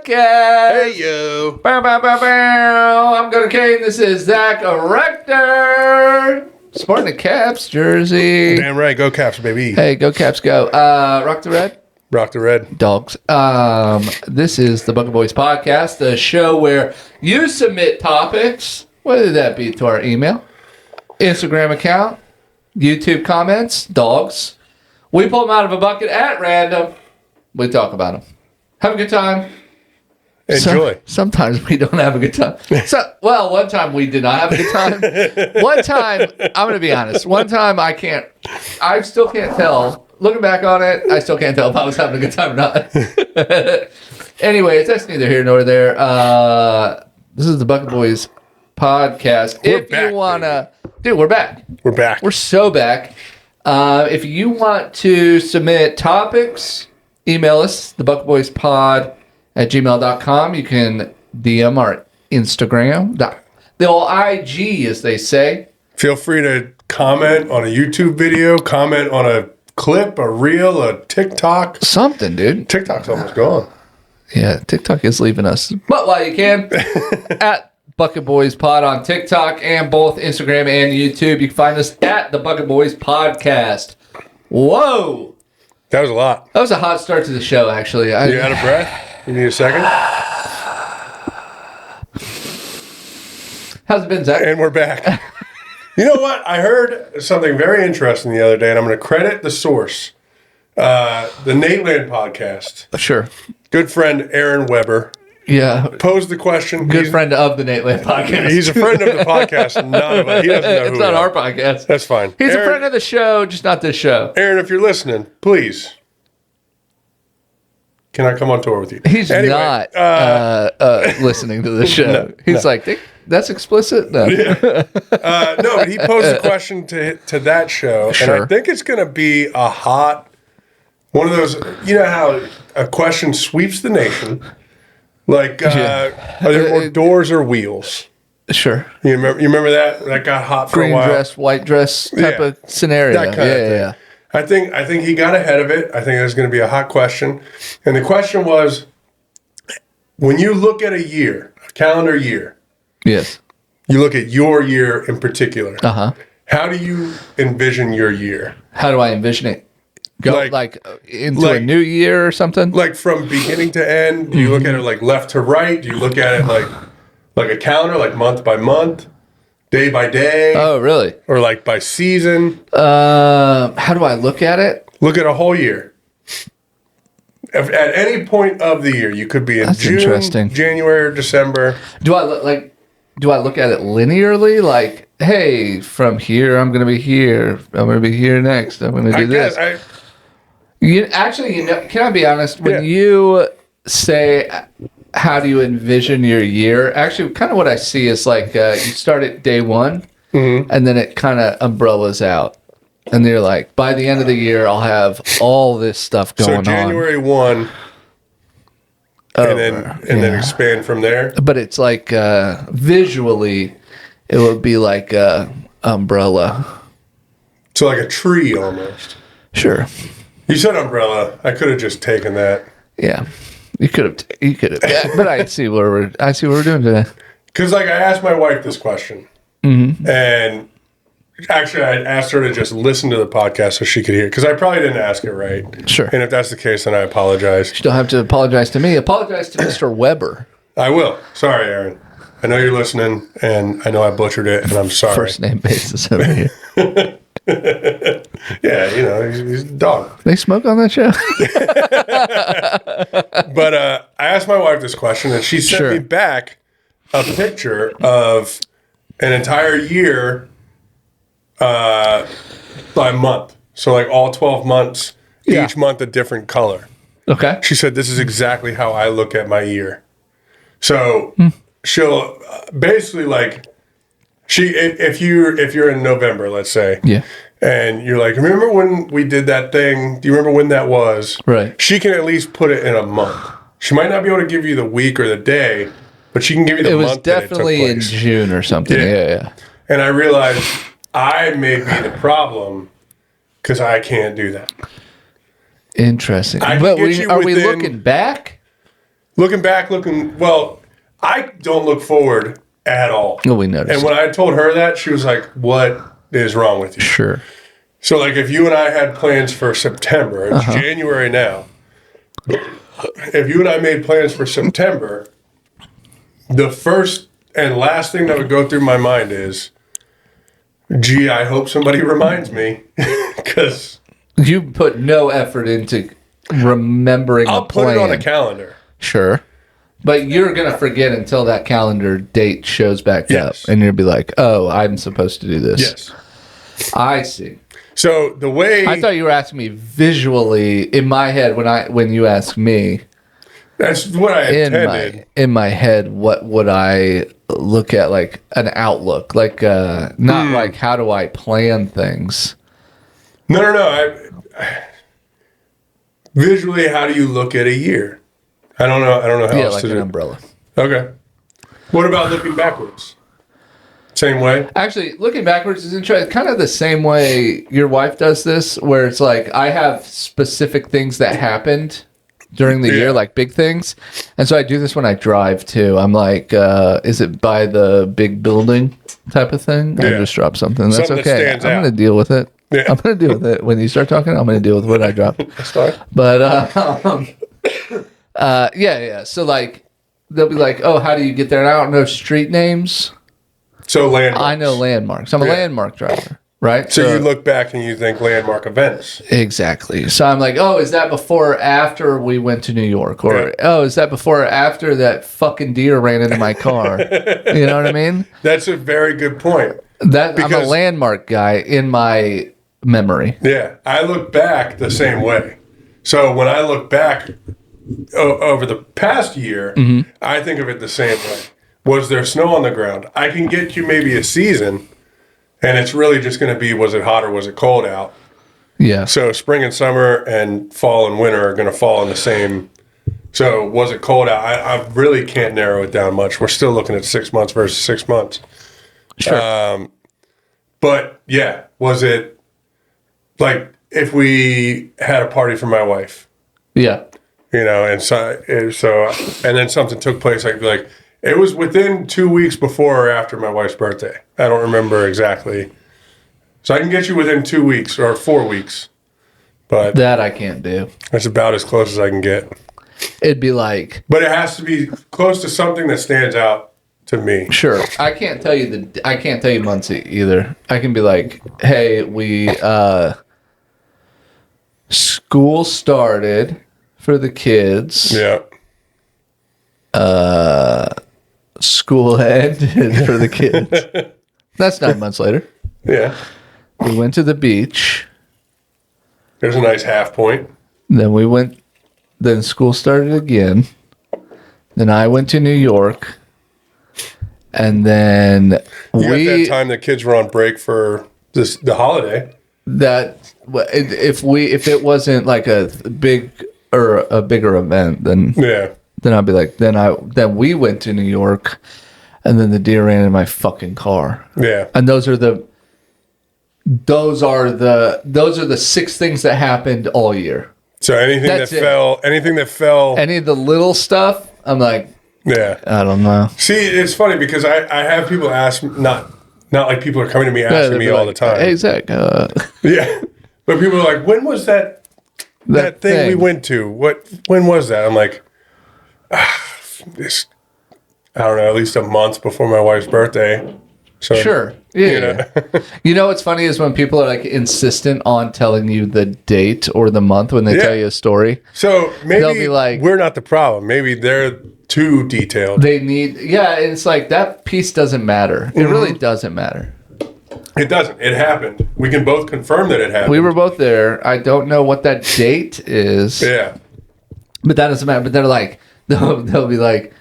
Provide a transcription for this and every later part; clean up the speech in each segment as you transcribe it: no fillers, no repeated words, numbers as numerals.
Podcast. Hey, yo. Bow, bow, bow, bow. I'm Gunnar Cain. This is Zak Rector. Sporting the Caps jersey. Damn right. Go Caps, baby. Hey, go Caps, go. Rock the Red. Rock the red. Dogs. This is the Bucket Boys Podcast, the show where you submit topics, whether that be to our email, Instagram account, YouTube comments, dogs. We pull them out of a bucket at random. We talk about them. Have a good time. Enjoy. Sometimes we don't have a good time. One time we did not have a good time. One time, I'm going to be honest. One time I still can't tell. Looking back on it, I still can't tell if I was having a good time or not. Anyways, that's neither here nor there. This is the Bucket Boys Podcast. We're back, dude, we're back. We're back. We're so back. If you want to submit topics, email us, thebucketboyspod@gmail.com. You can DM our Instagram, the old IG, as they say. Feel free to comment on a YouTube video, comment on a clip, a reel, a TikTok. Something, dude. TikTok's almost gone. Yeah, TikTok is leaving us. But while you can, at Bucket Boys Pod on TikTok and both Instagram and YouTube. You can find us at the Bucket Boys Podcast. Whoa! That was a lot. That was a hot start to the show, actually. You out of breath? You need a second? How's it been, Zach? And we're back. You know what? I heard something very interesting the other day, and I'm going to credit the source. The Nateland podcast. Sure. Good friend Aaron Weber. Yeah. Posed the question. Good friend of the Nateland podcast. He's a friend of the podcast. None of it. He doesn't know who it's not our podcast. That's fine. He's Aaron, a friend of the show, just not this show. Aaron, if you're listening, please. Can I come on tour with you? He's not listening to the show. He's like, that's explicit? No. Yeah. No, but he posed a question to that show. Sure. And I think it's going to be a hot, one of those, you know how a question sweeps the nation? Like, are there more doors or wheels? Sure. You remember that? That got hot for a while. Green dress, white dress type of scenario. That kind of thing. Yeah. I think he got ahead of it. I think it's going to be a hot question. And the question was, when you look at a year, a calendar year, Yes. you look at your year in particular. Uh-huh. How do you envision your year? How do I envision it? Go into a new year or something? Like from beginning to end, do you look at it like left to right? Do you look at it like a calendar, like month by month, day by day? Oh, really? Or like by season? How do I look at it? Look at a whole year. At any point of the year, you could be in That's June, interesting. January, or December. Do I look at it linearly? Like, hey, from here I'm going to be here. I'm going to be here next. I'm going to do this. Can I be honest? When you say, how do you envision your year? Actually, kind of what I see is like you start at day one, and then it kind of umbrellas out. And they're like, by the end of the year, I'll have all this stuff going on. So January 1, and then expand from there. But it's like visually, it would be like a umbrella. So like a tree almost. Sure. You said umbrella. I could have just taken that. Yeah, you could have. Yeah, but I see what we're doing today. Because like I asked my wife this question, and actually I asked her to just listen to the podcast so she could hear. Because I probably didn't ask it right. Sure. And if that's the case, then I apologize. You don't have to apologize to me. Apologize to Mr. Weber. I will. Sorry, Aaron. I know you're listening, and I know I butchered it, and I'm sorry. First name basis over here. Yeah, he's a dog. They smoke on that show? But I asked my wife this question, and she sent me back a picture of an entire year by month. So like all 12 months, each month a different color. Okay. She said, this is exactly how I look at my year. So she'll basically like, if you're in November, let's say, and you're like, remember when we did that thing? Do you remember when that was? Right. She can at least put it in a month. She might not be able to give you the week or the day, but she can give you the month. It was definitely in June or something. Yeah. And I realized I may be the problem because I can't do that. Interesting. I But can get you are we within- looking back? looking back, I don't look forward at all. Well, we noticed. And when I told her that, she was like, what is wrong with you? Sure. So, like, if you and I had plans for September, it's January now. If you and I made plans for September, the first and last thing that would go through my mind is, gee, I hope somebody reminds me. Because you put no effort into remembering I'll put it on a calendar. Sure. But you're going to forget until that calendar date shows back up. And you'll be like, oh, I'm supposed to do this. Yes. I see. So the way... I thought you were asking me visually in my head when you asked me. That's what I intended. In my head, what would I look at? Like an outlook. Like, not like how do I plan things? No. Visually, how do you look at a year? I don't know how else like to an do. umbrella. Okay. What about looking backwards? Same way? Actually, looking backwards is interesting. It's kind of the same way your wife does this, where it's like I have specific things that happened during the year, like big things. And so I do this when I drive too. I'm like, is it by the big building type of thing? I just drop something. That's something okay. That I'm going to deal with it. Yeah. I'm going to deal with it. When you start talking, I'm going to deal with what I drop. That's fine. But, yeah. So, like, they'll be like, oh, how do you get there? And I don't know street names. So, landmarks. I know landmarks. I'm a landmark driver, right? So, you look back and you think landmark events. Exactly. So, I'm like, oh, is that before or after we went to New York? Or, oh, is that before or after that fucking deer ran into my car? You know what I mean? That's a very good point. I'm a landmark guy in my memory. Yeah. I look back the same way. So, when I look back over the past year, I think of it the same way. Was there snow on the ground? I can get you maybe a season, and it's really just going to be, was it hot or was it cold out? Yeah. So spring and summer and fall and winter are going to fall in the same. So was it cold out? I really can't narrow it down much. We're still looking at 6 months versus 6 months. Sure. But yeah, was it like if we had a party for my wife? Yeah. You know, and so and then something took place. I'd be like, it was within 2 weeks before or after my wife's birthday. I don't remember exactly. So I can get you within 2 weeks or 4 weeks. But that I can't do. That's about as close as I can get. It'd be like... But it has to be close to something that stands out to me. Sure. I can't tell you months either. I can be like, hey, school started for the kids. Yeah. School ended for the kids. That's 9 months later. Yeah. We went to the beach. There's a nice half point. Then school started again. Then I went to New York. And then you got that time the kids were on break for the holiday. That if it wasn't like a bigger event, then I'd be like, then we went to New York, and then the deer ran in my fucking car. Yeah. And those are the 6 things that happened all year. So anything that fell, any of the little stuff, I'm like, yeah, I don't know. See, it's funny because I have people ask, not like people are coming to me asking me all the time. Hey, Zach. Yeah. But people are like, when was that thing we went to? When was that? I'm like, I don't know, at least a month before my wife's birthday. So, sure. Yeah. You know what's funny is when people are like insistent on telling you the date or the month when they tell you a story. So maybe they'll be like, we're not the problem. Maybe they're too detailed. They need, it's like that piece doesn't matter. It really doesn't matter. It doesn't. It happened. We can both confirm that it happened. We were both there. I don't know what that date is. Yeah. But that doesn't matter. But they're like, they'll be like,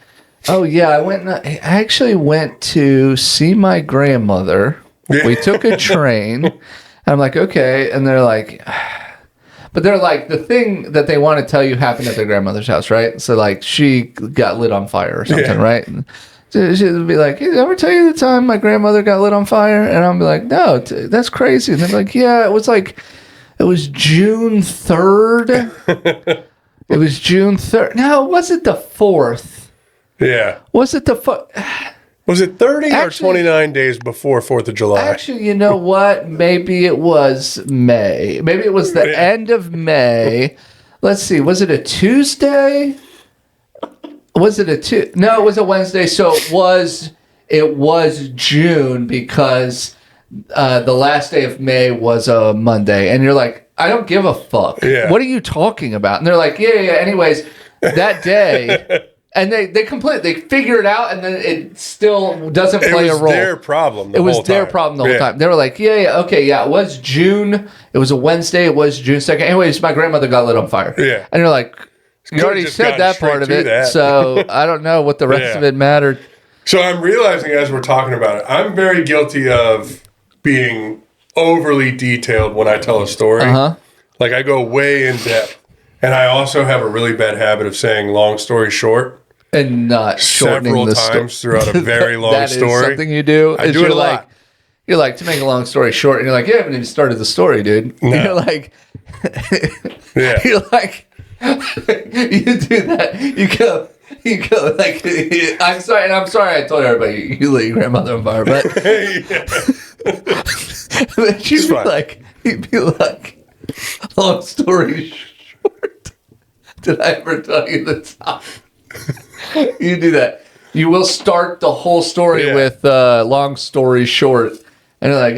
oh yeah, I actually went to see my grandmother. Yeah. We took a train. And I'm like, okay. And they're like, but they're like, the thing that they want to tell you happened at their grandmother's house, right? So like she got lit on fire or something, right? And she'll be like, hey, did I ever tell you the time my grandmother got lit on fire? And I'll be like, no, that's crazy. And they're like, yeah, it was June 3rd. It was June 3rd. No, was it the 4th? Yeah. Was it the Was it 30 or 29 days before 4th of July? Actually, you know what? Maybe it was May. Maybe it was the end of May. Let's see. Was it a Tuesday? Was it a No, it was a Wednesday. So it was June because the last day of May was a Monday. And you're like, I don't give a fuck. Yeah. What are you talking about? And they're like, yeah. Anyways, that day... And they figure it out, and then it still doesn't play a role. It was their problem the whole time. They were like, it was June. It was a Wednesday. It was June 2nd. Anyways, my grandmother got lit on fire. Yeah. And you're like, you already said that part of it, so I don't know what the rest of it mattered. So I'm realizing as we're talking about it, I'm very guilty of being overly detailed when I tell a story. Like I go way in depth. And I also have a really bad habit of saying long story short. And not shortening the story. Several times throughout a very long story. That is something you do. I do it a lot. You're like, to make a long story short, and you're like, you haven't even started the story, dude. No. You're like, you're like, you do that. You go like, I'm sorry I told everybody you lit your grandmother on fire, but, but you'd be like, long story short. Did I ever tell you the top? You do that. You will start the whole story with long story short. And you're like,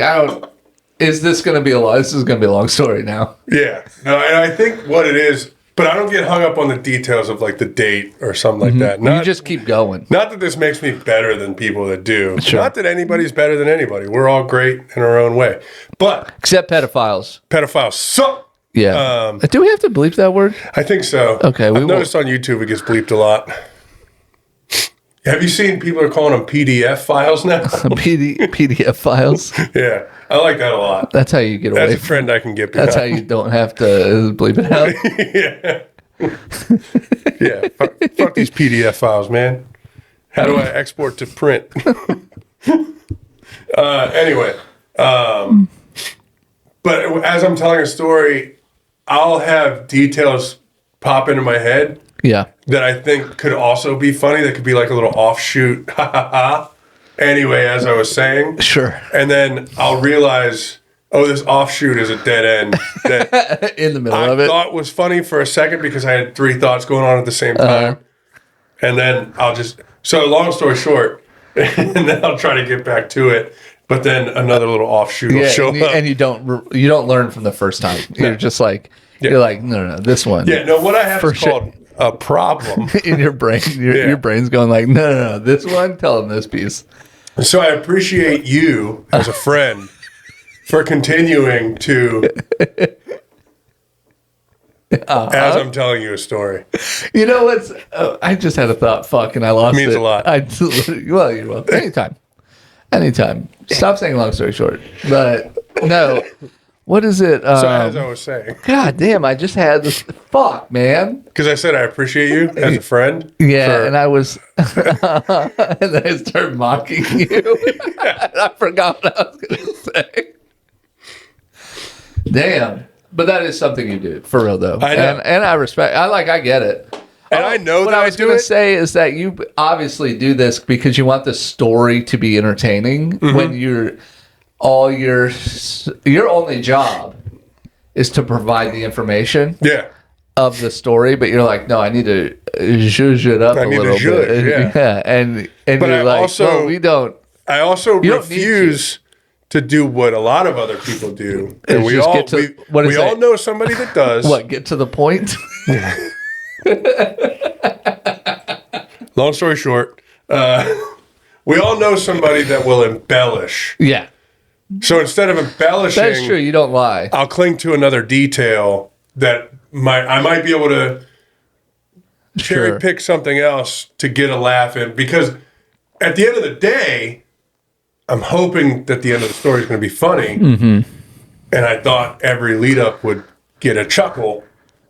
is this going to be this is going to be a long story now. Yeah. No, and I think what it is, but I don't get hung up on the details of like the date or something like that. You just keep going. Not that this makes me better than people that do. Sure. Not that anybody's better than anybody. We're all great in our own way. But. Except pedophiles. Pedophiles suck. Yeah. Do we have to bleep that word? I think so. Okay. I've noticed on YouTube it gets bleeped a lot. Have you seen people are calling them PDF files now? PDF files? Yeah. I like that a lot. That's how you get away. That's a trend I can get behind. That's how you don't have to bleep it out. Yeah. Fuck these PDF files, man. How do I export to print? Anyway. But as I'm telling a story, I'll have details pop into my head that I think could also be funny. That could be like a little offshoot. Anyway, as I was saying. Sure. And then I'll realize, this offshoot is a dead end. That in the middle of it. I thought was funny for a second because I had 3 thoughts going on at the same time. And then so long story short, and then I'll try to get back to it. But then another little offshoot will show up. And you don't learn from the first time. You're just like, you're like, no, this one. Yeah, no, what I have is called a problem. In your brain, your brain's going like, no, this one, tell them this piece. So I appreciate you as a friend for continuing to, as I'm telling you a story. You know what's, I just had a thought, fuck, and I lost it. It means a lot. Well, you're welcome. Anytime. Stop saying long story short. But no, what is it? So as I was saying. God damn, I just had this. Fuck, man. Because I said I appreciate you as a friend. Yeah, and I was. And then I started mocking you. I forgot what I was going to say. Damn. But that is something you do, for real, though. I know. And I respect. I get it. And I know what that I was going to say is that you obviously do this because you want the story to be entertaining. When your only job is to provide the information of the story, but you're like, no, I need to zhuzh it up a little bit. Yeah. And you're like, well, we don't. I also refuse to do what a lot of other people do. And we all know somebody that does. What, get to the point? Long story short, we all know somebody that will embellish. Yeah. So instead of embellishing, that's true. You don't lie. I'll cling to another detail that I might be able to cherry pick something else to get a laugh in. Because at the end of the day, I'm hoping that the end of the story is going to be funny. And I thought every lead up would get a chuckle.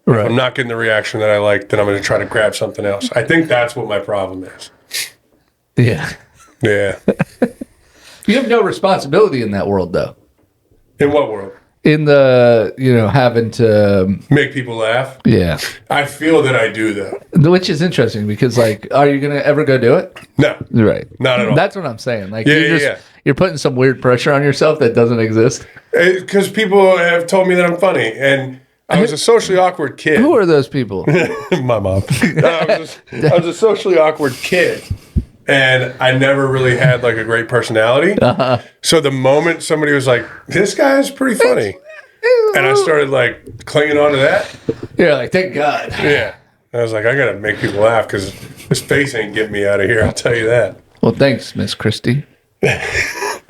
Right. If I'm not getting the reaction that I like, then I'm going to try to grab something else. I think that's what my problem is. Yeah. Yeah. You have no responsibility in that world, though. In what world? in the, having to make people laugh. Yeah. I feel that I do, though. Which is interesting because, like, are you going to ever go do it? No. Right. Not at all. That's what I'm saying. Like, you're putting some weird pressure on yourself that doesn't exist. Because people have told me that I'm funny, and I was a socially awkward kid. Who are those people? My mom. I was a socially awkward kid, and I never really had like a great personality. So the moment somebody was like, "This guy is pretty funny," and I started like clinging on to that, you're like, "Thank God." Yeah, I was like, I gotta make people laugh because this face ain't getting me out of here. I'll tell you that. Well, thanks, Miss Christie.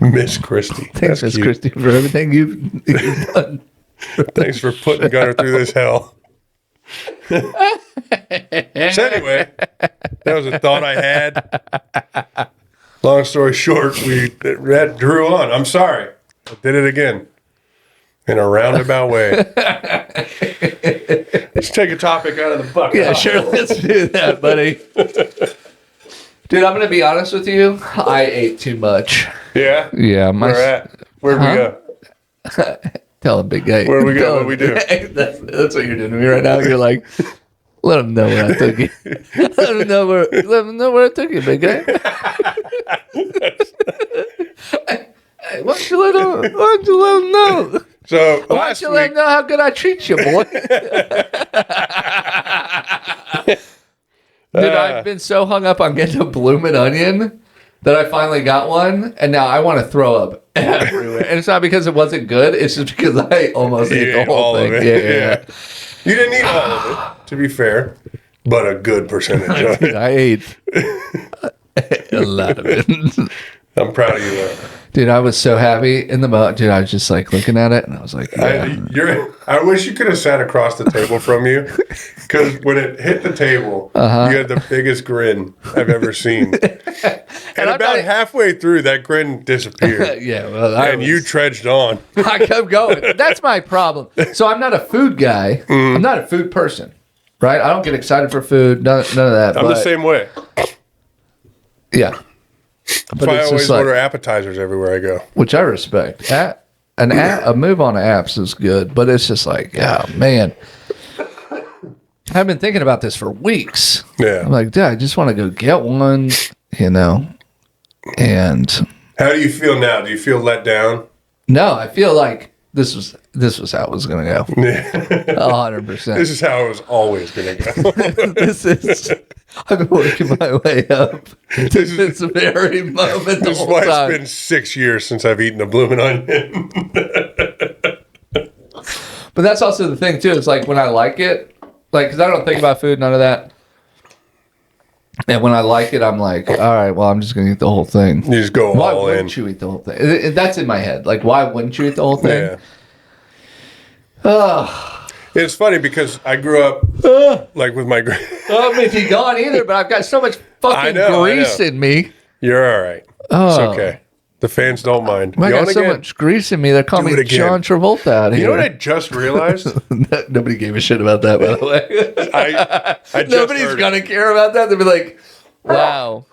Miss Christie. Thanks, Miss Christie, for everything you've done. Thanks for putting Gunnar through this hell. So anyway, that was a thought I had. Long story short, that drew on. I'm sorry. I did it again. In a roundabout way. Let's take a topic out of the bucket. Yeah, sure. Let's do that, buddy. Dude, I'm going to be honest with you. I ate too much. Yeah? Yeah. Where at? Where'd we go? Tell him, big guy. Where we go? What we do? That's what you're doing to me right now. You're like, let him know where I took you. Let him know where I took you, big guy. Hey, why don't you let him know? So why don't you let him know how good I treat you, boy? Dude, I've been so hung up on getting a bloomin' onion that I finally got one, and now I want to throw up everywhere. And it's not because it wasn't good; it's just because I almost ate the whole thing. Yeah. You didn't eat all of it, to be fair, but a good percentage of it. I ate a lot of it. I'm proud of you, though. Dude, I was so happy in the moment. Dude, I was just like looking at it, and I was like, yeah. I wish you could have sat across the table from you, because when it hit the table, you had the biggest grin I've ever seen. And about halfway through, that grin disappeared. Yeah, well, you trudged on. I kept going. That's my problem. So I'm not a food guy. I'm not a food person, right? I don't get excited for food. None of that. I'm the same way. Yeah. But I always order appetizers everywhere I go. Which I respect. A move on apps is good, but it's just like, oh, man. I've been thinking about this for weeks. Yeah. I'm like, dude, I just want to go get one, and... How do you feel now? Do you feel let down? No, I feel like this was how it was going to go. 100%. This is how it was always going to go. I've been working my way up to this very moment. This is why it's been 6 years since I've eaten a bloomin' onion. But that's also the thing too. It's like when I like it, like because I don't think about food, none of that. And when I like it, I'm like, all right, well, I'm just gonna eat the whole thing. You just go why all in. Why wouldn't you eat the whole thing? That's in my head. Like, why wouldn't you eat the whole thing? Yeah. It's funny because I grew up like with my. I don't mean to gone either, but I've got so much fucking grease in me. You're all right. It's okay. The fans don't mind. I got so much grease in me. They're calling me John Travolta out here. You know what I just realized? Nobody gave a shit about that, by the way. Nobody's gonna care about that. They'll be like, "Wow."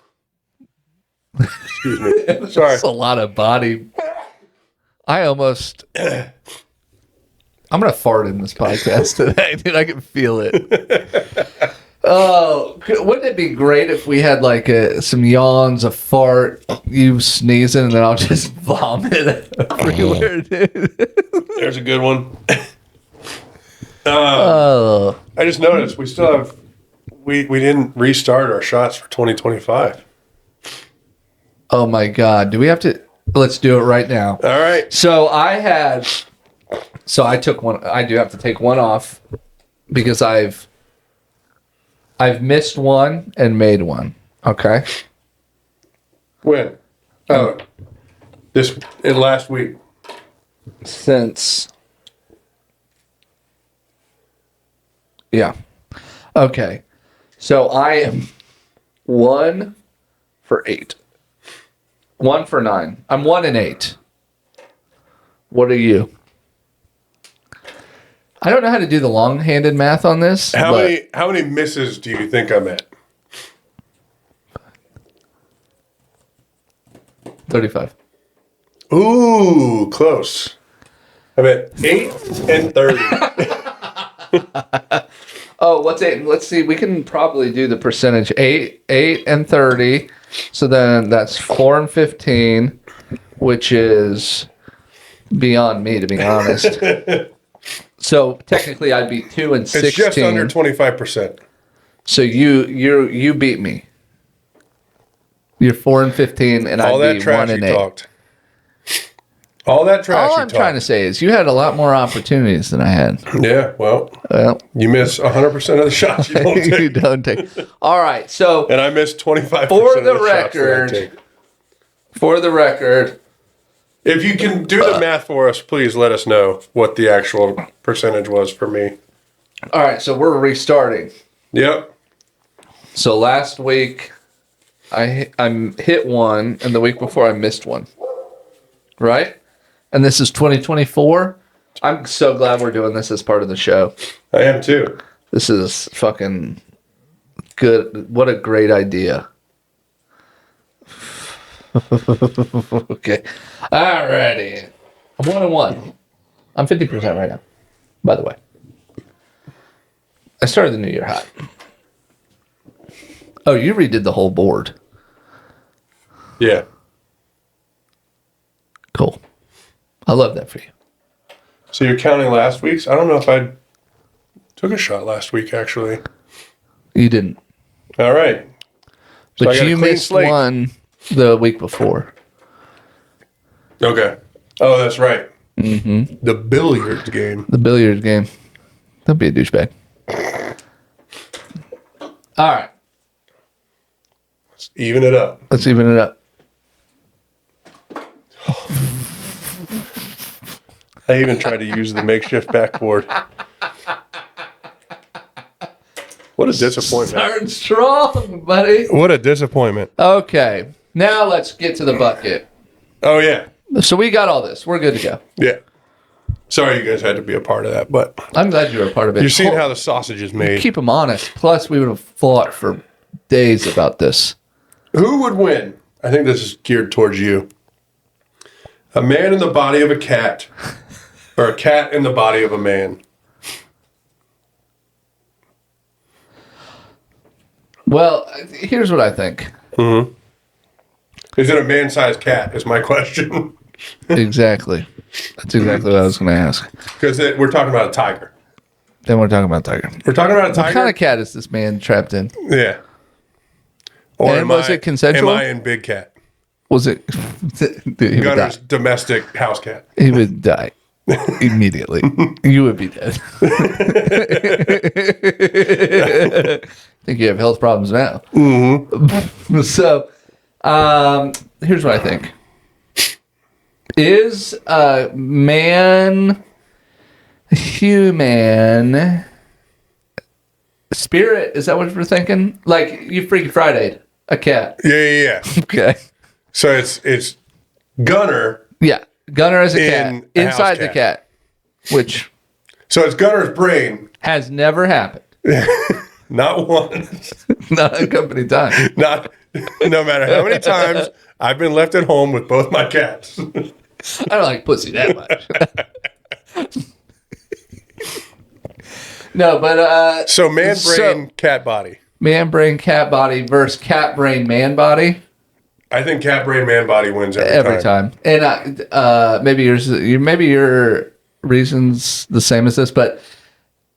Excuse me. Sorry. That's a lot of body. I'm going to fart in this podcast today, dude. I can feel it. Oh, wouldn't it be great if we had like some yawns, a fart, you sneezing, and then I'll just vomit everywhere, dude? There's a good one. I just noticed we still have, we didn't restart our shots for 2025. Oh my God. Do we have to? Let's do it right now. All right. So I took one. I do have to take one off because I've missed one and made one. Okay. When? Oh, last week. Yeah. Okay. So I am 1 for 8. 1 for 9. I'm 1 and 8. What are you? I don't know how to do the long-handed math on this. How many misses do you think I'm at? 35. Ooh, close. I'm at 8 and 30. Oh, what's 8? Let's see. We can probably do the percentage. 8 and 30. So then that's 4 and 15, which is beyond me, to be honest. So technically, I'd be 2 and 16. It's just under 25%. So you beat me. You're 4 and 15, and I'd be 1 and 8. Talked. All that trash. All I'm trying to say is you had a lot more opportunities than I had. Yeah, well, you miss 100% of the shots you don't take. You don't take. All right, so and I missed 25% for of the the record. shots that I take. For the record, if you can do the math for us, please let us know what the actual percentage was for me. All right, so we're restarting. Yep. So last week I hit one, and the week before I missed one. Right? And this is 2024. I'm so glad we're doing this as part of the show. I am too. This is fucking good. What a great idea. Okay. Alrighty. I'm 1 and 1. I'm 50% right now, by the way. I started the new year hot. Oh, you redid the whole board. Yeah. Cool. I love that for you. So you're counting last week's? I don't know if I took a shot last week, actually. You didn't. All right. So But you missed one the week before. Okay. Oh, that's right. Mm-hmm. The billiards game. The billiards game. Don't be a douchebag. All right. Let's even it up. Let's even it up. I even tried to use the makeshift backboard. What a disappointment. Starting strong, buddy. What a disappointment. Okay. Now let's get to the bucket. Oh, yeah. So we got all this. We're good to go. Yeah. Sorry you guys had to be a part of that, but I'm glad you were a part of it. you're seeing how the sausage is made. Keep them honest. Plus, we would have fought for days about this. Who would win? I think this is geared towards you. A man in the body of a cat or a cat in the body of a man? Well, here's what I think. Mm-hmm. Is it a man-sized cat is my question. Exactly. That's exactly what I was going to ask. Because we're talking about a tiger. Then we're talking about tiger. We're talking about a tiger? What kind of cat is this man trapped in? Yeah. Or and was it consensual? Am I in big cat? Was it? Dude, Gunnar's domestic house cat. He would die immediately. You would be dead. I think you have health problems now. Mm-hmm. So, here's what I think. Is a man human spirit? Is that what we're thinking? Like you Freaky Friday'd a cat. Yeah. Okay. So it's Gunnar. Yeah, Gunnar as a cat inside the cat, which so it's Gunnar's brain has never happened. Not once. Not a company time. No matter how many times I've been left at home with both my cats. I don't like pussy that much. No, but so man brain, cat body. Man brain, cat body versus cat brain, man body. I think cat brain, man body wins every time. And maybe your reason's the same as this, but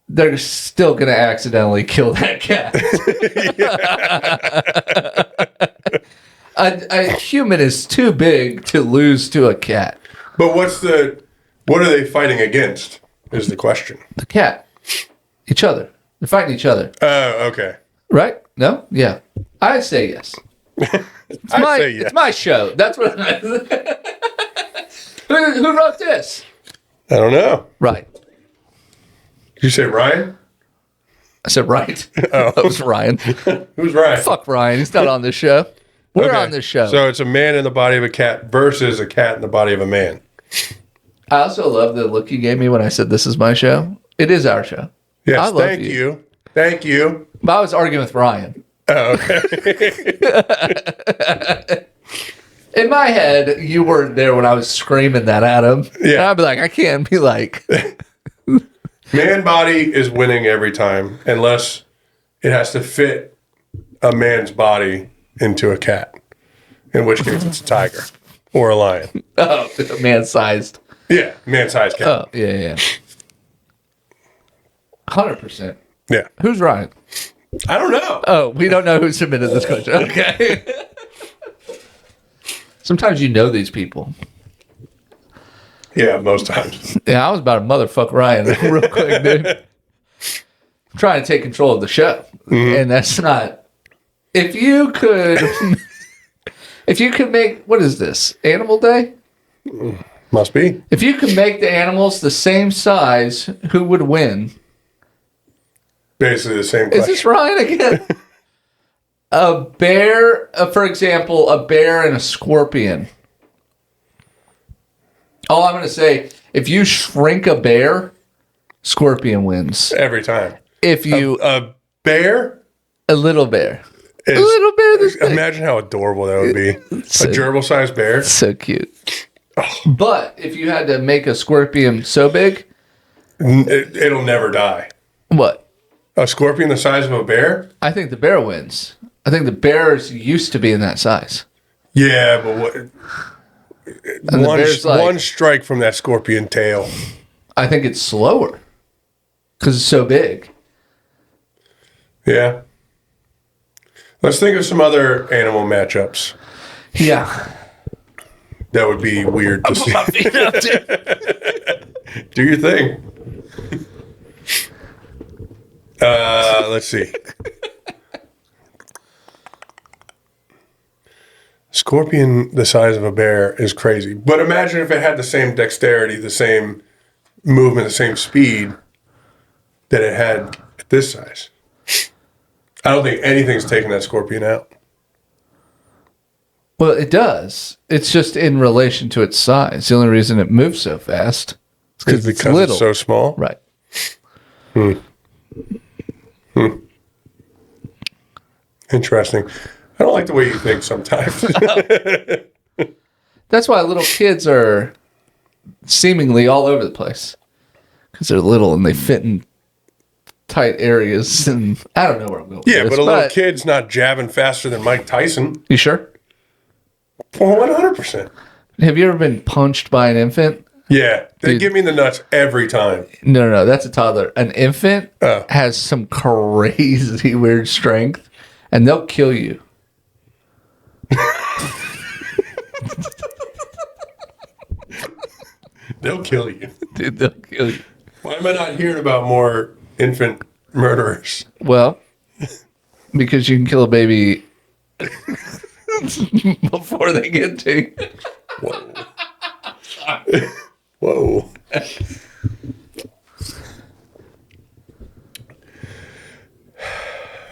they're still going to accidentally kill that cat. A human is too big to lose to a cat. But what are they fighting against is the question. The cat. Each other. They're fighting each other. Oh, okay. Right? No? Yeah. I say yes. Say yes. It's my show. That's what Who wrote this? I don't know. Right. Did you say Ryan? I said right. Oh. That was Ryan. Who's Ryan? Fuck Ryan. He's not on this show. We're on this show. So it's a man in the body of a cat versus a cat in the body of a man. I also love the look you gave me when I said this is my show. It is our show. Yes, thank you. Thank you. But I was arguing with Ryan. Oh, okay. In my head, you weren't there when I was screaming that at him. Yeah. And I'd be like, I can't be like. Man body is winning every time, unless it has to fit a man's body into a cat, in which case it's a tiger or a lion. Oh, man-sized. Yeah, man-sized cat. Oh, yeah. 100%. Yeah. Who's Ryan? I don't know. Oh, we don't know who submitted this question. Okay. Sometimes you know these people. Yeah, most times. Yeah, I was about to motherfuck Ryan real quick, dude. I'm trying to take control of the show. And that's not... If you could make... What is this? Animal Day? Must be. If you could make the animals the same size, who would win? Basically the same question. Is this Ryan again? A bear, for example, a bear and a scorpion. All I'm going to say, if you shrink a bear, scorpion wins. Every time. If you... A bear? A little bear. A little bear this big. Imagine how adorable that would be. A gerbil-sized bear. So cute. Oh. But if you had to make a scorpion so big... It'll never die. What? A scorpion the size of a bear? I think the bear wins. I think the bears used to be in that size. Yeah, but what... One strike from that scorpion tail. I think it's slower because it's so big. Yeah. Let's think of some other animal matchups. Yeah. That would be weird to see. Do your thing. Let's see. Scorpion the size of a bear is crazy. But imagine if it had the same dexterity, the same movement, the same speed that it had at this size. I don't think anything's taking that scorpion out. Well, it does. It's just in relation to its size. The only reason it moves so fast is because it's little. It's so small? Right. Interesting. I don't like the way you think sometimes. That's why little kids are seemingly all over the place. Because they're little and they fit in tight areas. And I don't know where I'm going with this. Yeah, but a little but kid's not jabbing faster than Mike Tyson. You sure? Well, 100%. Have you ever been punched by an infant? Yeah, they give me the nuts every time. No, that's a toddler. An infant has some crazy weird strength, and they'll kill you. They'll kill you. Dude, they'll kill you. Why am I not hearing about more infant murderers? Well, because you can kill a baby before they get to you. Whoa. Whoa.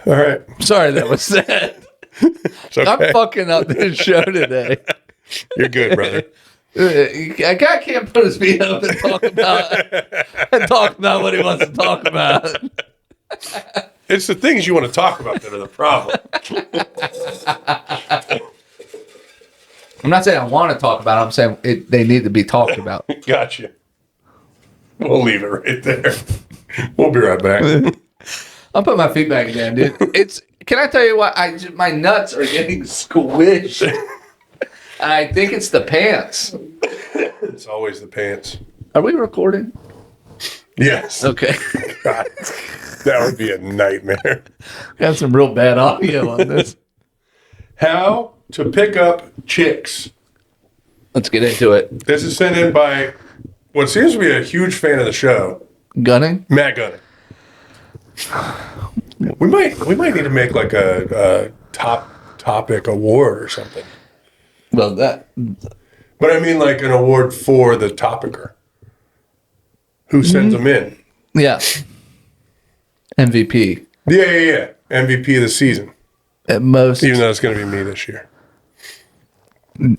All right. Sorry that was sad. Okay. I'm fucking up this show today. You're good, brother. A guy can't put his feet up and talk about what he wants to talk about. It's the things you want to talk about that are the problem. I'm not saying I want to talk about it. I'm saying they need to be talked about. Gotcha. We'll leave it right there. We'll be right back. I'll put my feet back down, dude. Can I tell you what? My nuts are getting squished. I think it's the pants. It's always the pants. Are we recording? Yes. Okay. God, that would be a nightmare. We have some real bad audio on this. How to pick up chicks. Let's get into it. This is sent in by what seems to be a huge fan of the show. Gunning? Matt Gunning. We might need to make like a top topic award or something. Well, but I mean like an award for the topicer. Who sends them in? Yeah. MVP. Yeah. MVP of the season. At most. Even though it's going to be me this year.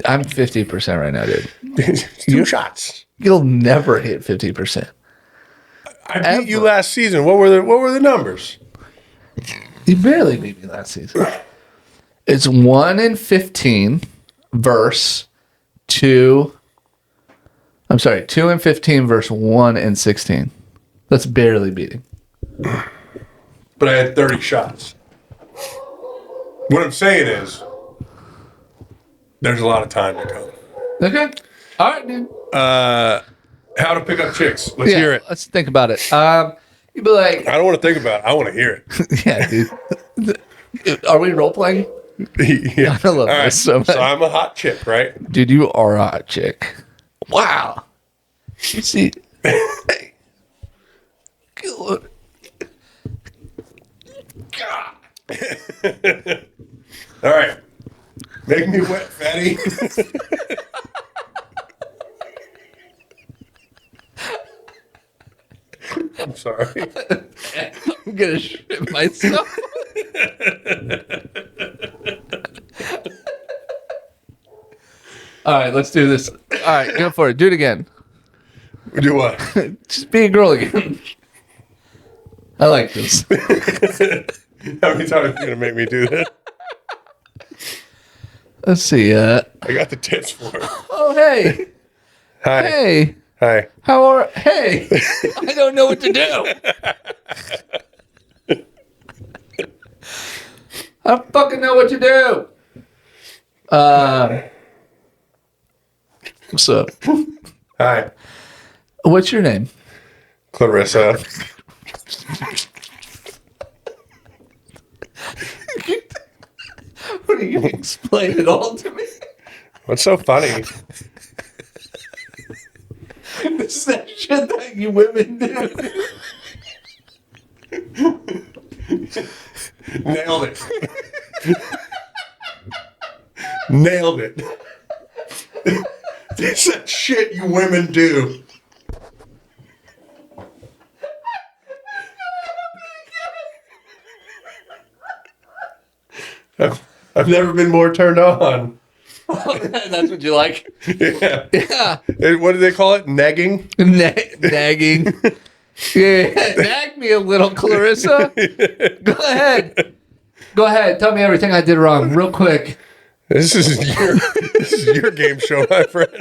I'm 50% right now, dude. Two shots. You'll never hit 50%. I beat you last season. What were the numbers? You barely beat me last season. It's 1 in 15 verse 2. I'm sorry, 2 and 15 verse 1 and 16. That's barely beating. But I had 30 shots. What I'm saying is, there's a lot of time to come. Okay. All right, dude. How to pick up chicks. Let's hear it. Let's think about it. You'd be like... I don't want to think about it. I want to hear it. Yeah, dude. Are we role-playing? Yeah. I love this so much. So I'm a hot chick, right? Dude, you are a hot chick. Wow. You see... Hey. Good. God. All right. Make me wet, fatty. I'm sorry. I'm gonna shit myself. All right, let's do this. All right, go for it. Do it again. Do what? Just be a girl again. I like this. How many times are you gonna make me do that? Let's see. I got the tits for it. Oh, hey. Hi. Hey. Hi. How are? Hey. I don't know what to do. I don't fucking know what to do. What's up? Hi. What's your name? Clarissa. What are you going to explain it all to me? What's so funny? This is that shit that you women do. Nailed it. Nailed it. This is that shit you women do. I've never been more turned on. That's what you like? Yeah. Yeah. What do they call it? Nagging? Nagging. Yeah. Nag me a little, Clarissa. Go ahead. Go ahead. Tell me everything I did wrong real quick. This is your game show, my friend.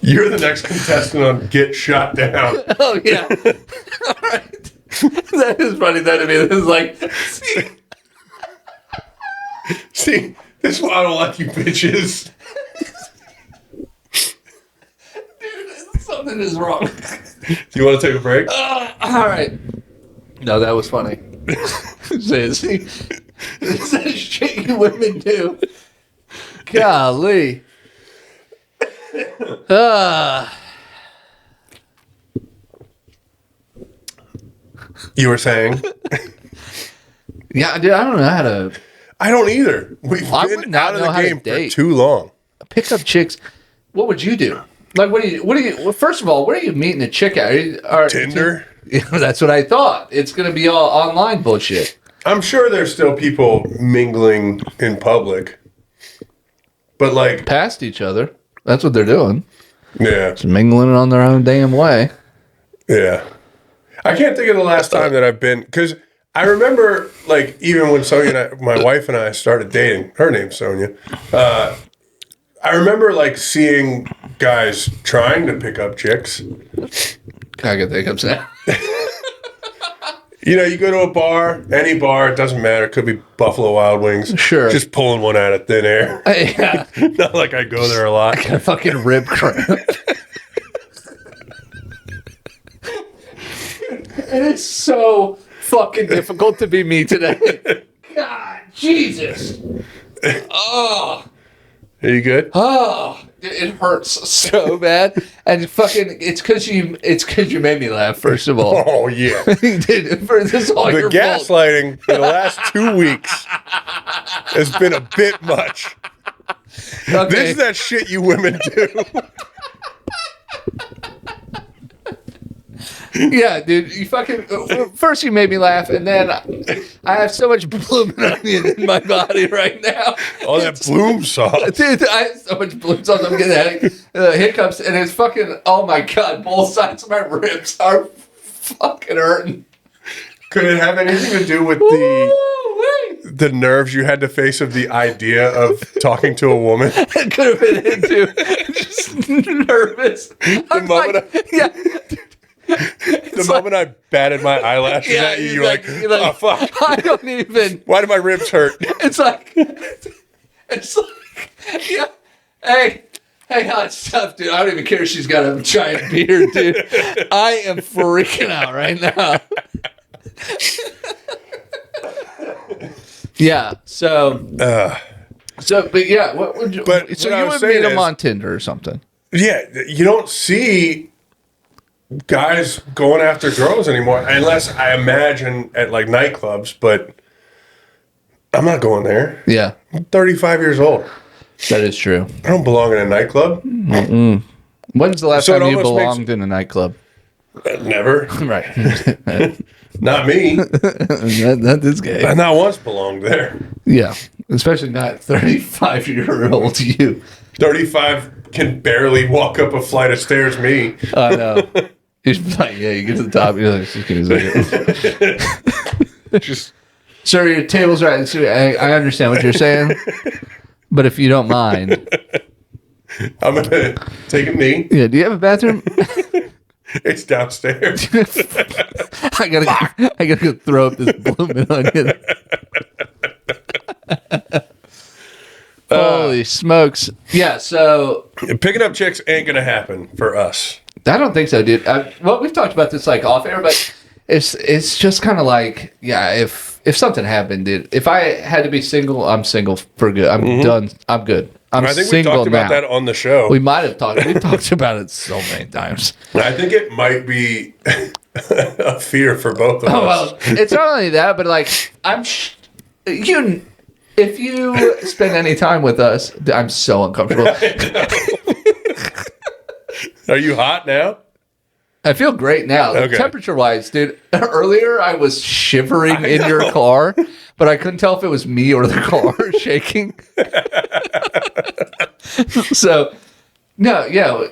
You're the next contestant on Get Shot Down. Oh, yeah. All right. That is funny, though, to me. This is like, see, this is why I don't like you bitches. dude, something is wrong. Do you want to take a break? All right. No, that was funny. See, this is shit you women do. Golly. You were saying? Yeah, dude, I don't know how to I don't either. We've been out of the game for too long. pick up chicks. What would you do? Like, what do you? Well, first of all, where are you meeting a chick at? Tinder? That's what I thought. It's going to be all online bullshit. I'm sure there's still people mingling in public. But like Past each other. That's what they're doing. Yeah. Just mingling on their own damn way. Yeah. I can't think of the last time that I've been, because I remember, like, even when Sonia and my wife and I started dating, her name's Sonia, I remember, like, seeing guys trying to pick up chicks. I can think of that. You know, you go to a bar, any bar, it doesn't matter. It could be Buffalo Wild Wings. Sure. Just pulling one out of thin air. Yeah. Not like I go there a lot. I got a fucking rib cramp. It is so fucking difficult to be me today. God, Jesus. Oh. Are you good? Oh, it hurts so bad, and fucking, it's because you made me laugh. First of all, Oh yeah, dude, for this is all the your fault. gaslighting in the last 2 weeks has been a bit much. Okay. This is that shit you women do. Yeah, dude, you fucking. First, you made me laugh, and then I have so much blooming onion in my body right now. All that bloom sauce. Dude, I have so much bloom sauce. I'm getting hiccups, and it's fucking. Oh my god, both sides of my ribs are fucking hurting. Could it have anything to do with the nerves you had to face of the idea of talking to a woman. It could have been it too. Just nervous. The moment I batted my eyelashes at you, you're like, oh fuck. I don't even. Why do my ribs hurt? It's like, yeah. Hey, that's tough, dude. I don't even care if she's got a giant beard, dude. I am freaking out right now. Yeah. So, but yeah. What would you? But so you would meet him on Tinder or something? Yeah, you don't see guys going after girls anymore, unless I imagine at like nightclubs. But I'm not going there. Yeah, I'm 35 years old. That is true. I don't belong in a nightclub. Mm-mm. When's the last time you belonged in a nightclub? Never. Right. Not me. not this guy. I not once belonged there. Yeah, especially not 35-year-old you. 35 can barely walk up a flight of stairs. Me. I know. He's like, yeah, you get to the top. You're like, just give me a second. Just, sir, your table's right. I understand what you're saying, but if you don't mind, I'm gonna take a knee. Yeah. Do you have a bathroom? It's downstairs. I gotta go throw up this blooming onion. Holy smokes! Yeah, so picking up chicks ain't gonna happen for us. I don't think so, dude. Well, we've talked about this like off air, but it's just kind of like, yeah, if something happened, dude. If I had to be single, I'm single for good. I'm done. I'm good. I think we talked about that on the show. We might have talked. We've talked about it so many times. I think it might be a fear for both of us. Well, it's not only that, but like if you spend any time with us, I'm so uncomfortable. Are you hot now? I feel great now. Okay. Temperature-wise, dude, earlier I was shivering in your car, but I couldn't tell if it was me or the car shaking. So, no, yeah,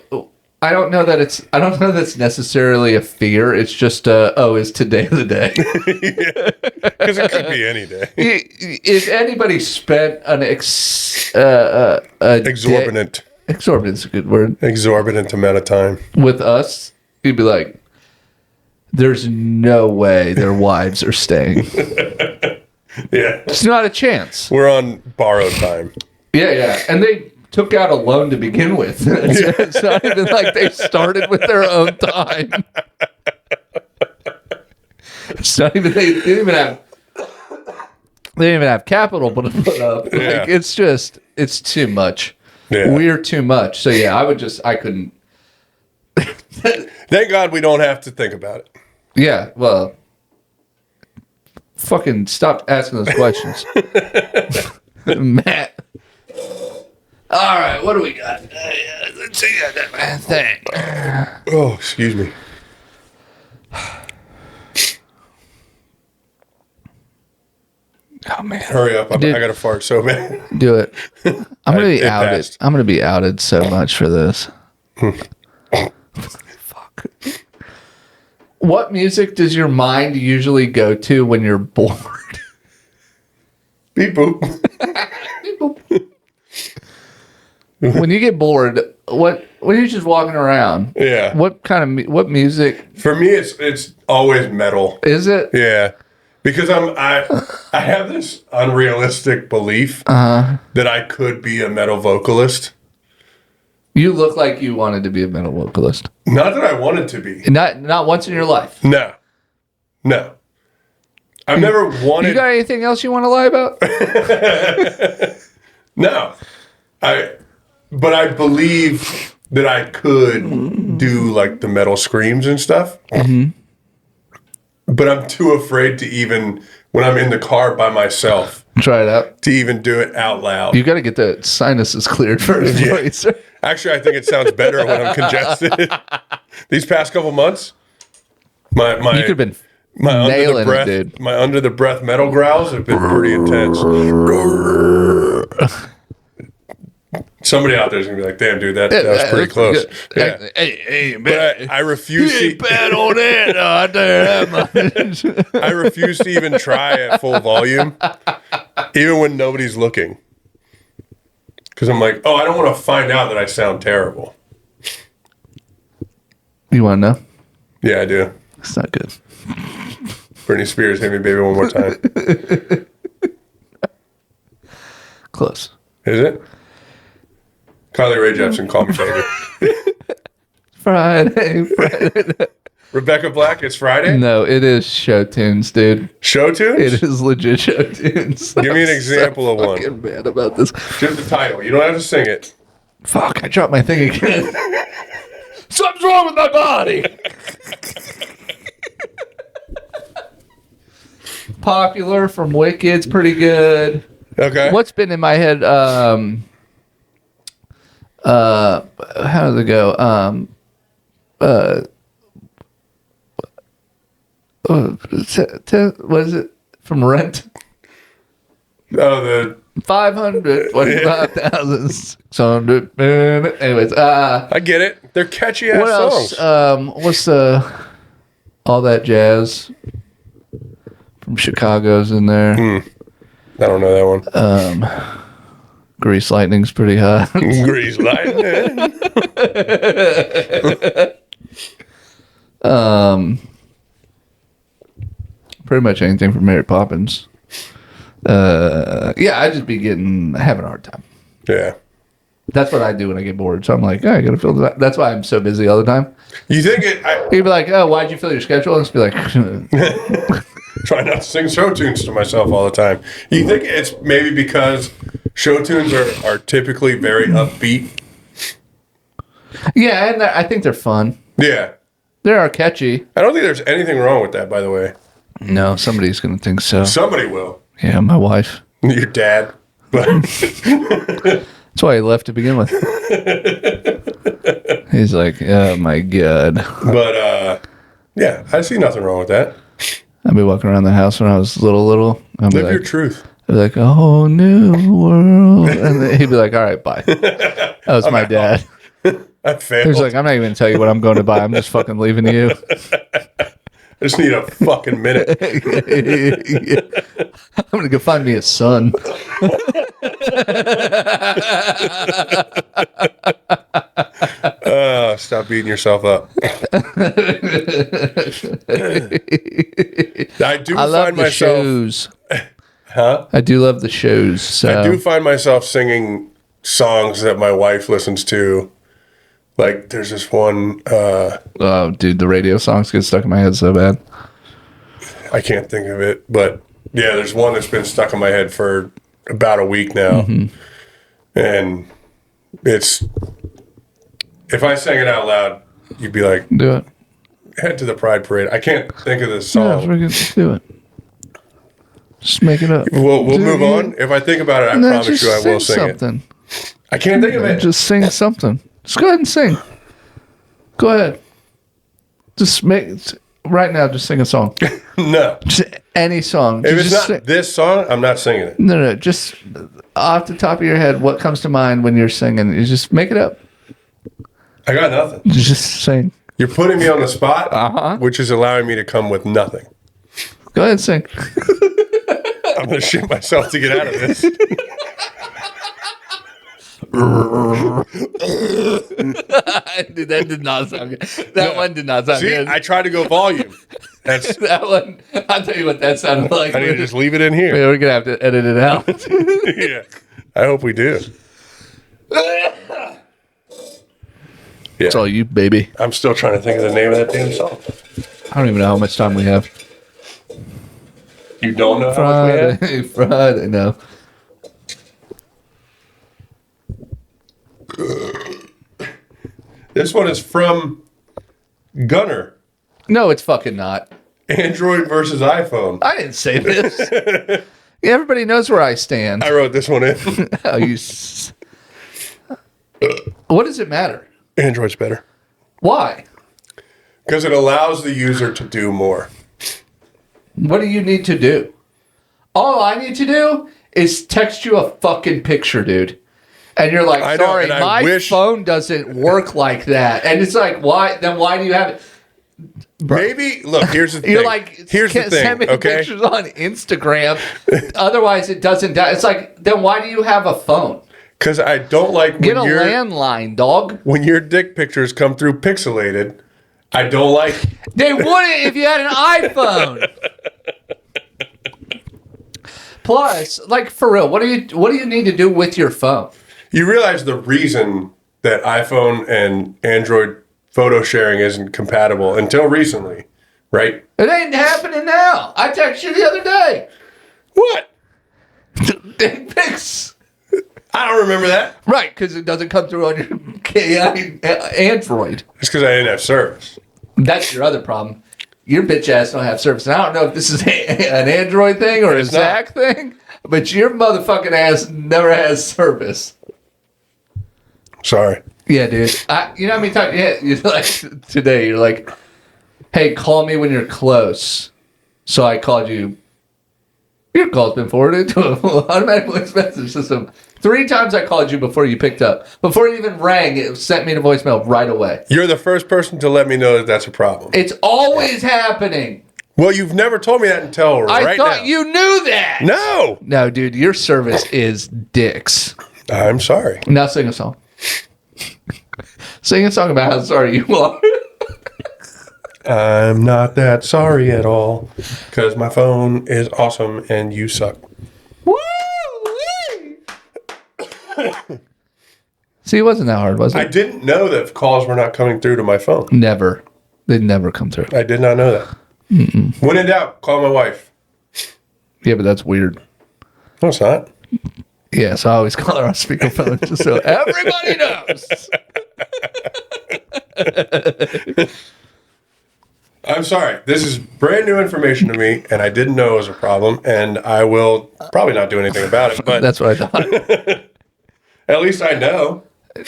I don't know that's necessarily a fear. It's just, is today the day? Because it could be any day. If anybody spent an exorbitant's a good word. Exorbitant amount of time with us, you'd be like, there's no way their wives are staying. Yeah. It's not a chance. We're on borrowed time. Yeah. And they took out a loan to begin with. It's not even like they started with their own time. It's not even, they didn't even have capital to put up. Yeah. Like, it's too much. Yeah. We're too much. So yeah, I couldn't. Thank God we don't have to think about it. Yeah, well, fucking stop asking those questions. Matt. All right, what do we got? Let's see that thing. Oh, excuse me. Oh man! Hurry up! I got to fart so bad. Do it. I'm gonna be outed. Passed. I'm gonna be outed so much for this. Fuck. What music does your mind usually go to when you're bored? Beep boop. Beep boop. When you get bored, when you're just walking around, yeah. What music? For me, it's always metal. Is it? Yeah, because I have this unrealistic belief that I could be a metal vocalist. You look like you wanted to be a metal vocalist. Not that I wanted to be. Not once in your life. No. I've never wanted. You got anything else you want to lie about? No. But I believe that I could do like the metal screams and stuff. Mm-hmm. But I'm too afraid to even, when I'm in the car by myself, try it out. To even do it out loud. You got to get the sinuses cleared first. Yeah. Actually, I think it sounds better when I'm congested. These past couple months, my you could have been nailing it, dude. My under the breath metal growls have been pretty intense. Somebody out there is gonna be like, "Damn, dude, that was pretty close." Yeah. Hey, but I refuse to. Bad on that. No, I tell you that much. I refuse to even try at full volume Even when nobody's looking. Because I'm like, oh, I don't want to find out that I sound terrible. You want to know? Yeah, I do. It's not good. Britney Spears, hit me baby one more time. Close. Is it? Carly Rae Jepsen, call me baby. Friday. Rebecca Black, it's Friday? No, it is show tunes, dude. Show tunes? It is legit show tunes. Give me an example of one. I'm mad about this. Just the title. You don't have to sing it. Fuck, I dropped my thing again. Something's wrong with my body. Popular from Wicked's pretty good. Okay. What's been in my head? How does it go? What is it from Rent? Oh, the 525,600. Anyways, I get it. They're catchy ass songs. What else? What's the All That Jazz from Chicago's in there? I don't know that one. Grease Lightning's pretty hot. Grease Lightning. Pretty much anything from Mary Poppins. Yeah, I just be having a hard time. Yeah. That's what I do when I get bored. So I'm like, oh, I gotta fill that. That's why I'm so busy all the time. You think it? You'd be like, oh, why'd you fill your schedule? And just be like, try not to sing show tunes to myself all the time. You think it's maybe because show tunes are typically very upbeat? yeah, and I think they're fun. Yeah. They are catchy. I don't think there's anything wrong with that, by the way. No, somebody's gonna think so. Somebody will. Yeah, my wife. Your dad. But that's why he left to begin with. He's like, oh my God. But yeah, I see nothing wrong with that. I'd be walking around the house when I was little. I'd be Live like, your truth. I'd be like, a whole new world. And then he'd be like, all right, bye. That was my dad. I failed. He's like, I'm not even going to tell you what I'm going to buy. I'm just fucking leaving you. I just need a fucking minute. I'm going to go find me a son. Stop beating yourself up. I love the shows. Huh? I do love the shows. So. I do find myself singing songs that my wife listens to. Like, there's this one. Oh, dude, the radio songs get stuck in my head so bad. I can't think of it, but yeah, there's one that's been stuck in my head for about a week now, and it's. If I sang it out loud, you'd be like, "Do it." Head to the Pride Parade. I can't think of this song. Yeah, do it. Just make it up. We'll move on. If I think about it, I promise you I will sing something. It. I can't think of it. Just sing something. Just go ahead and sing. Go ahead. Just right now. Just sing a song. No. Just any song. If it's not this song, I'm not singing it. No. Just off the top of your head, what comes to mind when you're singing? You just make it up. I got nothing. Just sing. You're putting me on the spot, which is allowing me to come with nothing. Go ahead and sing. I'm going to shit myself to get out of this. Dude, that did not sound good. That one did not sound good. I tried to go volume. That's that one. I'll tell you what that sounded like. I need to just leave it in here. Yeah, we're gonna have to edit it out. Yeah, I hope we do. Yeah. It's all you, baby. I'm still trying to think of the name of that damn song. I don't even know how much time we have. You don't know how much we have? Friday, no. This one is from Gunnar. No, it's fucking not. Android versus iPhone. I didn't say this. Yeah, everybody knows where I stand. I wrote this one in. Oh, what does it matter? Android's better. Why? Because it allows the user to do more. What do you need to do? All I need to do is text you a fucking picture, dude. And you're like, sorry, my phone doesn't work like that. And it's like, why? Then why do you have it? Maybe, look, here's the thing. You're like, here's the thing, send me pictures on Instagram. Otherwise, it doesn't die. It's like, then why do you have a phone? Because I don't like when Get a landline, dog. When your dick pictures come through pixelated, I don't like. They wouldn't if you had an iPhone. Plus, like, for real, what do you need to do with your phone? You realize the reason that iPhone and Android photo sharing isn't compatible until recently, right? It ain't happening now. I texted you the other day. What? Dick pics. I don't remember that. Right, because it doesn't come through on your Android. It's because I didn't have service. That's your other problem. Your bitch ass don't have service. And I don't know if this is an Android thing or a Zak thing, but your motherfucking ass never has service. Sorry. Yeah, dude. You know how many times? Yeah, you're like today. You're like, "Hey, call me when you're close." So I called you. Your call's been forwarded to an automatic voice message system. 3 times I called you before you picked up. Before it even rang, it sent me to voicemail right away. You're the first person to let me know that that's a problem. It's always happening. Well, you've never told me that until right now. I thought you knew that. No. No, dude, your service is dicks. I'm sorry. Now sing a song. Sing a song about how sorry you are. I'm not that sorry at all because my phone is awesome and you suck. Woo! See, it wasn't that hard, was it? I didn't know that calls were not coming through to my phone. Never. They'd never come through. I did not know that. Mm-mm. When in doubt, call my wife. Yeah, but that's weird. No, it's not. Yeah, so I always call her on speakerphone just so everybody knows. I'm sorry. This is brand new information to me, and I didn't know it was a problem, and I will probably not do anything about it. But that's what I thought. At least I know.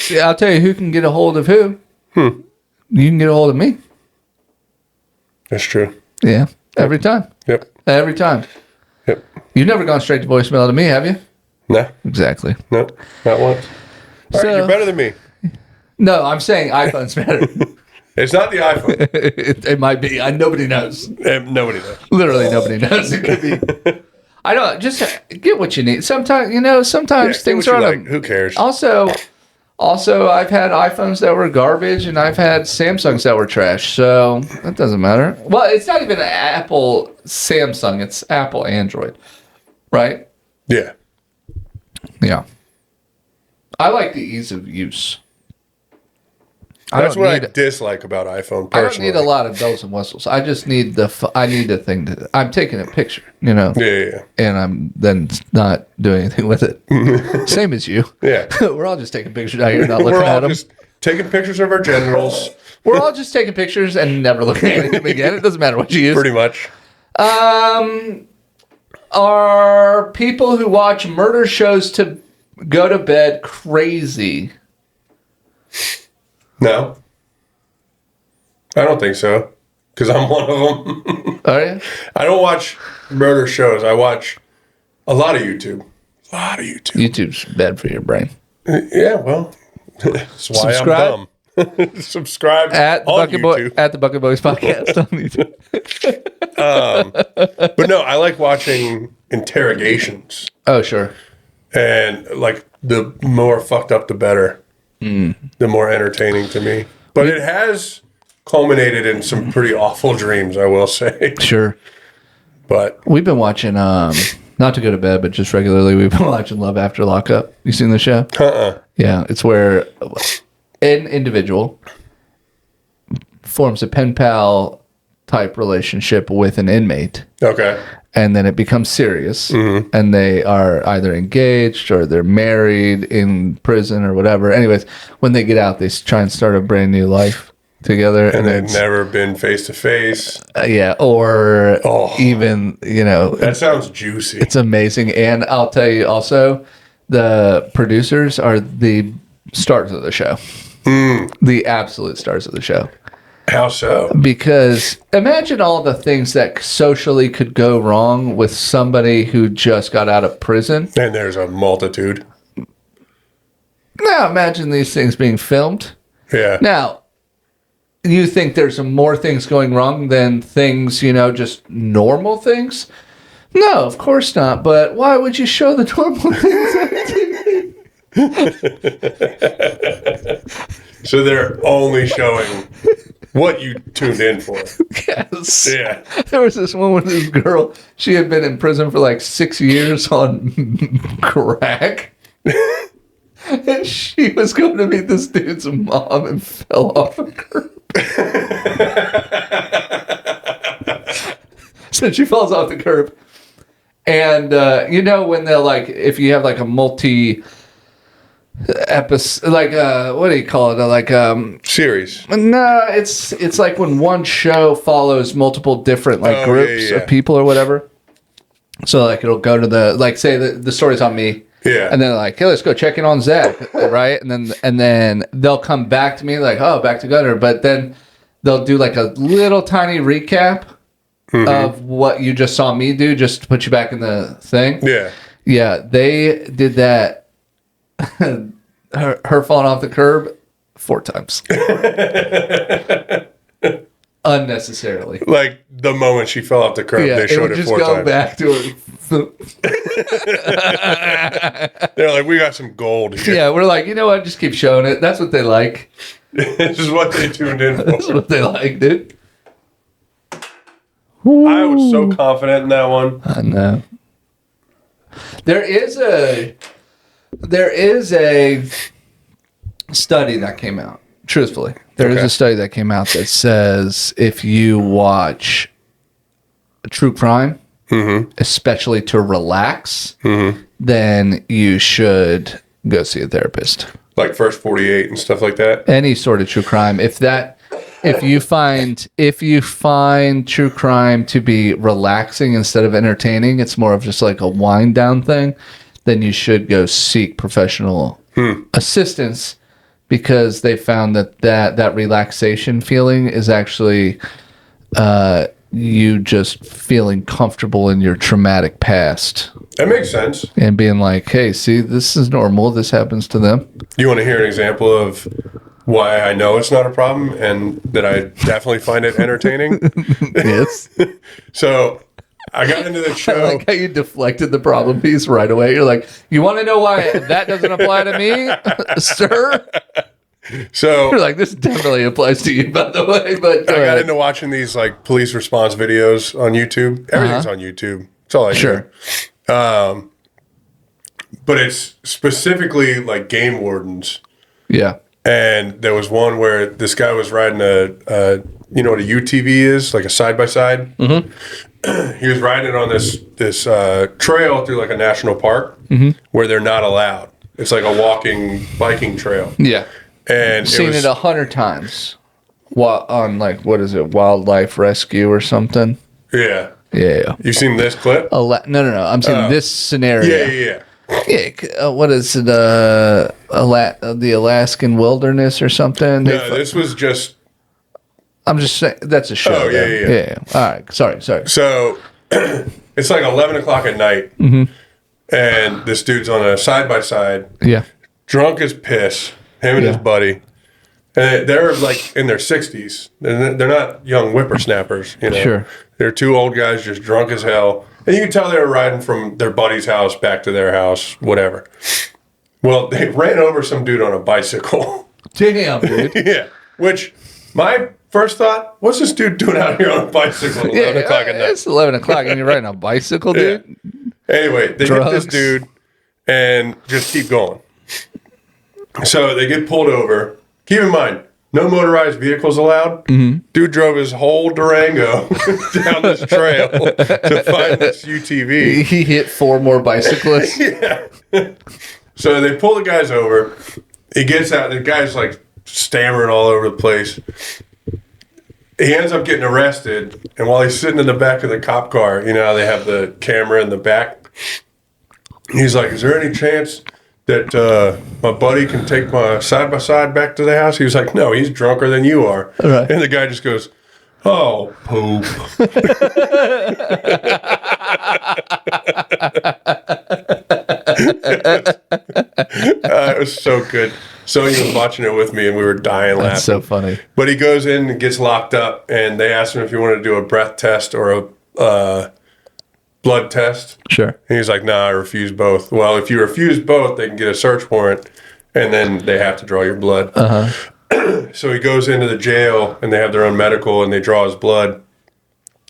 Yeah, I'll tell you who can get a hold of who. You can get a hold of me. That's true. Yeah, every time. Yep. Every time. Yep. You've never gone straight to voicemail to me, have you? No. Exactly. No, not once. All right, you're better than me. No, I'm saying iPhone's better. It's not the iPhone. It might be. Nobody knows. Nobody knows. Literally nobody knows. It could be. I don't. Just get what you need. Sometimes, things are like. Who cares? Also, I've had iPhones that were garbage, and I've had Samsungs that were trash. So that doesn't matter. Well, it's not even Apple Samsung. It's Apple Android, right? Yeah. Yeah. I like the ease of use. That's what I dislike about iPhone personally. I don't need a lot of bells and whistles. I just need I need a thing I'm taking a picture, Yeah. And I'm then not doing anything with it. Same as you. Yeah. We're all just taking pictures out here, not looking at them. We're all just taking pictures of our genitals. We're all just taking pictures and never looking at them again. It doesn't matter what you use. Pretty much. Are people who watch murder shows to go to bed crazy? No. I don't think so. Because I'm one of them. Are you? I don't watch murder shows. I watch a lot of YouTube. YouTube's bad for your brain. Yeah, well, that's why I'm dumb. Subscribe at on YouTube. At the Bucket Boys Podcast on YouTube. But no, I like watching interrogations. Oh, sure. And like the more fucked up, the better. The more entertaining to me. But it has culminated in some pretty awful dreams, I will say. Sure. But we've been watching, not to go to bed, but just regularly, we've been watching Love After Lockup. You seen the show? Yeah, it's where an individual forms a pen pal type relationship with an inmate. Okay. And then it becomes serious, and they are either engaged or they're married in prison or whatever. Anyways, when they get out, they try and start a brand new life together. And they've never been face to face. Yeah, or even, That sounds juicy. It's amazing. And I'll tell you also, the producers are the stars of the show. The absolute stars of the show. How so? Because imagine all the things that socially could go wrong with somebody who just got out of prison. And there's a multitude. Now imagine these things being filmed. Yeah. Now, you think there's more things going wrong than things, just normal things? No, of course not. But why would you show the normal things on TV? So they're only showing what you tuned in for. Yes. Yeah. There was this one with this girl. She had been in prison for like 6 years on crack. And she was going to meet this dude's mom and fell off a curb. So she falls off the curb. And, when they're like, if you have like a multi episode, like, what do you call it? Like, series. No, it's like when one show follows multiple different groups of people or whatever. So like it'll go to the, like, say the story's on me. Yeah. And then like, hey, let's go check in on Zak, right? And then they'll come back to me like, oh, back to Gunnar. But then they'll do like a little tiny recap of what you just saw me do, just to put you back in the thing. Yeah. Yeah, they did that. her falling off the curb 4 times. Unnecessarily. Like the moment she fell off the curb, they showed it 4 times. Just go back to it. They're like, we got some gold here. Yeah, we're like, you know what? Just keep showing it. That's what they like. This is what they tuned in for. That's what they like, dude. I was so confident in that one. I know. There is a study that came out. Truthfully, there is a study that came out that says if you watch true crime, especially to relax, then you should go see a therapist. Like First 48 and stuff like that. Any sort of true crime. If you find true crime to be relaxing instead of entertaining, it's more of just like a wind down thing, then you should go seek professional assistance, because they found that relaxation feeling is actually you just feeling comfortable in your traumatic past. That makes sense. And being like, hey, see, this is normal. This happens to them. You want to hear an example of why I know it's not a problem and that I definitely find it entertaining? Yes. So I got into the show. I like how you deflected the problem piece right away. You're like, you want to know why that doesn't apply to me, sir? So you're like, this definitely applies to you, by the way. But I got into watching these like police response videos on YouTube. Everything's on YouTube. That's all I do. But it's specifically like game wardens. Yeah. And there was one where this guy was riding a you know what a UTV is, like a side by side. He was riding it on this trail through like a national park where they're not allowed. It's like a walking biking trail. Yeah. And seen it 100 times. On like, what is it, wildlife rescue or something? Yeah. Yeah. You've seen this clip? No. I'm saying this scenario. Yeah. What is it? The Alaskan wilderness or something? No, this was just. I'm just saying that's a show. Oh yeah. All right. Sorry. So it's like 11 o'clock at night, and this dude's on a side by side. Yeah. Drunk as piss. Him and his buddy. And they're like in their 60s. They're not young whippersnappers, you know. Sure. They're 2 old guys just drunk as hell. And you can tell they were riding from their buddy's house back to their house, whatever. Well, they ran over some dude on a bicycle. Damn, dude. Yeah. Which, my first thought, what's this dude doing out here on a bicycle at 11 o'clock at night? It's 11 o'clock and you're riding a bicycle, dude? Yeah. Anyway, they hit this dude and just keep going. So they get pulled over. Keep in mind, no motorized vehicles allowed. Dude drove his whole Durango down this trail to find this UTV. He hit 4 more bicyclists. Yeah. So they pull the guys over. He gets out. The guy's like stammering all over the place. He ends up getting arrested. And while he's sitting in the back of the cop car, you know how they have the camera in the back? He's like, is there any chance that my buddy can take my side-by-side back to the house? He was like, no, he's drunker than you are. Right. And the guy just goes, oh, poop. It was so good. Sonny was watching it with me, and we were dying laughing. That's so funny. But he goes in and gets locked up, and they asked him if he wanted to do a breath test or a blood test. Sure. And he's like, "Nah, I refuse both." Well, if you refuse both, they can get a search warrant, and then they have to draw your blood. So he goes into the jail, and they have their own medical, and they draw his blood.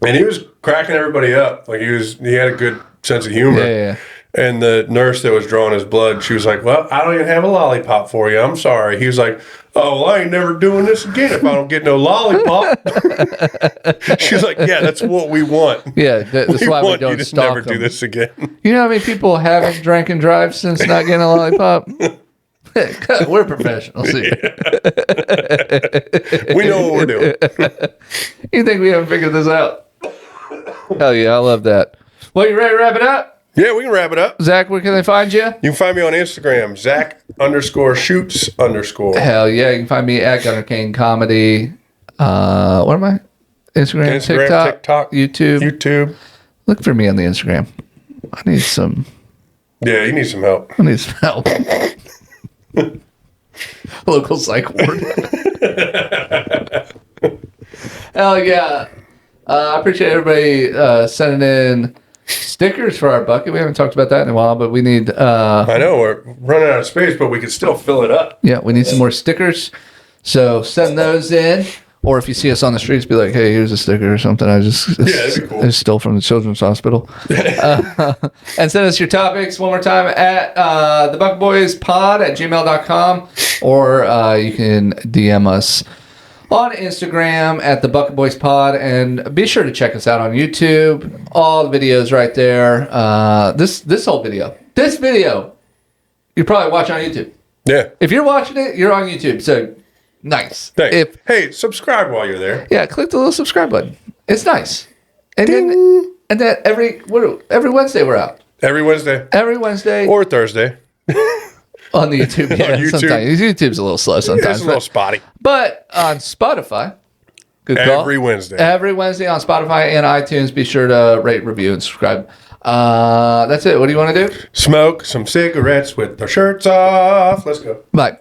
And he was cracking everybody up. Like he had a good sense of humor. Yeah. And the nurse that was drawing his blood, she was like, "Well, I don't even have a lollipop for you. I'm sorry." He was like, "Oh, well, I ain't never doing this again if I don't get no lollipop." She's like, "Yeah, that's what we want. Yeah, that's why we don't you to stalk never them. do this again." You know how many people haven't drank and drive since not getting a lollipop? We're professionals here. We know what we're doing. You think we haven't figured this out? Hell yeah, I love that. Well, you ready to wrap it up? Yeah, we can wrap it up. Zach, where can they find you? You can find me on Instagram, Zak_shoots_. Hell yeah, you can find me at Gunnar Cain Comedy. What am I? Instagram, TikTok, YouTube. Look for me on the Instagram. I need some. Yeah, you need some help. I need some help. Local psych ward. Hell yeah. I appreciate everybody sending in stickers for our bucket. We haven't talked about that in a while, but we need... I know, we're running out of space, but we can still fill it up. Yeah, we need some more stickers. So send those in. Or if you see us on the streets, be like, "Hey, here's a sticker or something. That'd be cool. I stole from the Children's Hospital." And send us your topics one more time at thebucketboyspod@gmail.com, or you can DM us on Instagram at thebucketboyspod, and be sure to check us out on YouTube. All the videos right there. This whole video, you're probably watching on YouTube. Yeah. If you're watching it, you're on YouTube. So. Nice. Thanks. Hey, subscribe while you're there. Yeah, click the little subscribe button. It's nice. And then every Wednesday we're out. Every Wednesday. Or Thursday. On the YouTube. Yeah, on YouTube. Sometimes. YouTube's a little slow sometimes. It's a little spotty. But on Spotify. Good call. Every Wednesday. Every Wednesday on Spotify and iTunes. Be sure to rate, review, and subscribe. That's it. What do you want to do? Smoke some cigarettes with our shirts off. Let's go. Bye.